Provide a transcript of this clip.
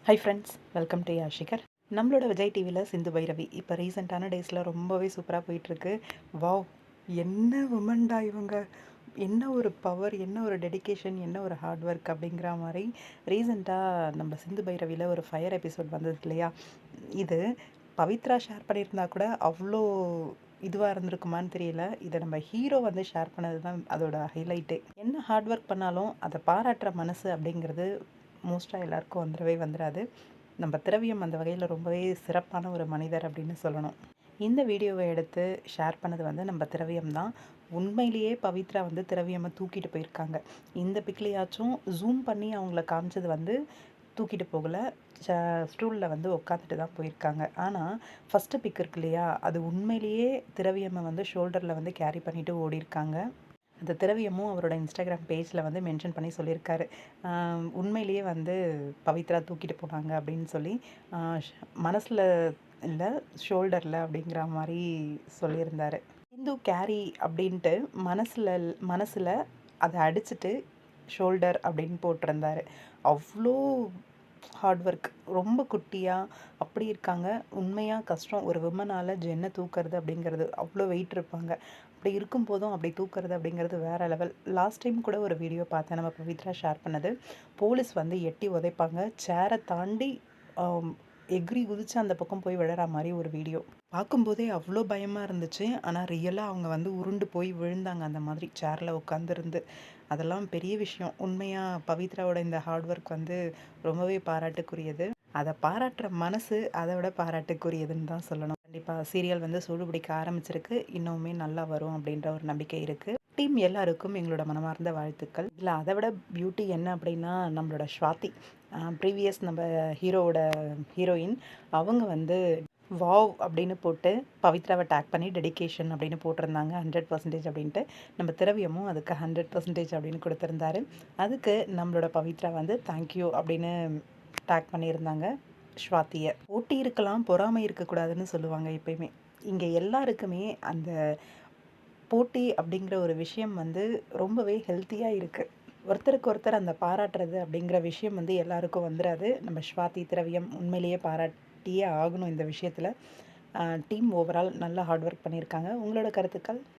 High friends, welcome to யாஷிகர். நம்மளோட விஜய் டிவியில் சிந்து பைரவி இப்போ ரீசெண்டான டேஸில் ரொம்பவே சூப்பராக போயிட்டுருக்கு. வாவ், என்ன உமன்டா இவங்க! என்ன ஒரு பவர், என்ன ஒரு டெடிகேஷன், என்ன ஒரு ஹார்ட் ஒர்க் அப்படிங்கிற மாதிரி ரீசெண்டாக நம்ம சிந்து பைரவியில் ஒரு ஃபயர் எபிசோட் வந்தது இல்லையா? இது பவித்ரா ஷேர் பண்ணியிருந்தா கூட அவ்வளோ இதுவாக இருந்திருக்குமான்னு தெரியல. இதை நம்ம ஹீரோ வந்து ஷேர் பண்ணது தான் அதோட ஹைலைட்டே. என்ன ஹார்ட் ஒர்க் பண்ணாலும் அதை பாராட்டுற மனசு அப்படிங்கிறது மோஸ்ட்டாக எல்லாருக்கும் வந்துடாது. நம்ம திரவியம் அந்த வகையில் ரொம்பவே சிறப்பான ஒரு மனிதர் அப்படின்னு சொல்லணும். இந்த வீடியோவை எடுத்து ஷேர் பண்ணது வந்து நம்ம திரவியம் தான். உண்மையிலேயே பவித்ரா வந்து திரவியம்மை தூக்கிட்டு போயிருக்காங்க. இந்த பிக்லையாச்சும் ஜூம் பண்ணி அவங்கள காமிச்சது வந்து தூக்கிட்டு போகலை, ஸ்டூலில் வந்து உட்காந்துட்டு தான் போயிருக்காங்க. ஆனால் ஃபஸ்ட்டு பிக் இருக்கு இல்லையா, அது உண்மையிலேயே திரவியம்மை வந்து ஷோல்டரில் வந்து கேரி பண்ணிவிட்டு ஓடிருக்காங்க. அந்த திரவியமும் அவரோட இன்ஸ்டாகிராம் பேஜில் வந்து மென்ஷன் பண்ணி சொல்லியிருக்காரு. உண்மையிலேயே வந்து பவித்ரா தூக்கிட்டு போனாங்க அப்படின்னு சொல்லி, மனசில் இல்லை ஷோல்டரில் அப்படிங்கிற மாதிரி சொல்லியிருந்தார். இந்து கேரி அப்படின்ட்டு மனசில் அதை அடிச்சுட்டு ஷோல்டர் அப்படின்னு போட்டிருந்தார். அவ்வளோ ஹார்ட் ஒர்க், ரொம்ப குட்டியாக அப்படி இருக்காங்க. உண்மையாக கஷ்டம், ஒரு விமனால் ஜென்னை தூக்கிறது அப்படிங்கிறது அவ்வளோ வெயிட் இருப்பாங்க. அப்படி இருக்கும் போதும் அப்படி தூக்கிறது அப்படிங்கிறது வேறு லெவல். லாஸ்ட் டைம் கூட ஒரு வீடியோ பார்த்தேன், நம்ம பவித்ரா ஷேர் பண்ணது. போலீஸ் வந்து எட்டி உதைப்பாங்க, சேரை தாண்டி எக்ரி குதிச்சு அந்த பக்கம் போய் விழற மாதிரி ஒரு வீடியோ பார்க்கும்போதே அவ்வளோ பயமாக இருந்துச்சு. ஆனால் ரியலாக அவங்க வந்து உருண்டு போய் விழுந்தாங்க அந்த மாதிரி சேரில் உட்காந்துருந்து. அதெல்லாம் பெரிய விஷயம். உண்மையாக பவித்ராவோட இந்த ஹார்ட் ஒர்க் வந்து ரொம்பவே பாராட்டுக்குரியது. அதை பாராட்டுற மனசு அதை விட பாராட்டுக்குரியதுன்னு தான் சொல்லணும். கண்டிப்பாக சீரியல் வந்து சூடு பிடிக்க ஆரம்பிச்சிருக்கு. இன்னுமே நல்லா வரும் அப்படின்ற ஒரு நம்பிக்கை இருக்குது. டீம் எல்லாருக்கும் எங்களோட மனமார்ந்த வாழ்த்துக்கள். இல்லை, அதை விட பியூட்டி என்ன அப்படின்னா, நம்மளோட ஸ்வாதி, ப்ரீவியஸ் நம்ம ஹீரோயின், அவங்க வந்து வாவ் அப்படின்னு போட்டு பவித்ராவை டேக் பண்ணி டெடிகேஷன் அப்படின்னு போட்டிருந்தாங்க, 100% அப்படின்ட்டு. நம்ம திரவியமும் அதுக்கு 100% அப்படின்னு கொடுத்துருந்தாரு. அதுக்கு நம்மளோட பவித்ரா வந்து தேங்க்யூ அப்படின்னு டேக் பண்ணியிருந்தாங்க ஸ்வாதியை. போட்டி இருக்கலாம், பொறாமை இருக்கக்கூடாதுன்னு சொல்லுவாங்க எப்பயுமே. இங்கே எல்லாருக்குமே அந்த போட்டி அப்படிங்கிற ஒரு விஷயம் வந்து ரொம்பவே ஹெல்த்தியாக இருக்குது. ஒருத்தருக்கு ஒருத்தர் அந்த பாராட்டுறது அப்படிங்கிற விஷயம் வந்து எல்லாருக்கும் வந்துடாது. நம்ம ஸ்வாதி திரவியம் உண்மையிலேயே பாராட்டியே ஆகணும் இந்த விஷயத்தில். டீம் ஓவரால் நல்லா ஹார்ட் ஒர்க் பண்ணியிருக்காங்க. உங்களோட கருத்துக்கள்?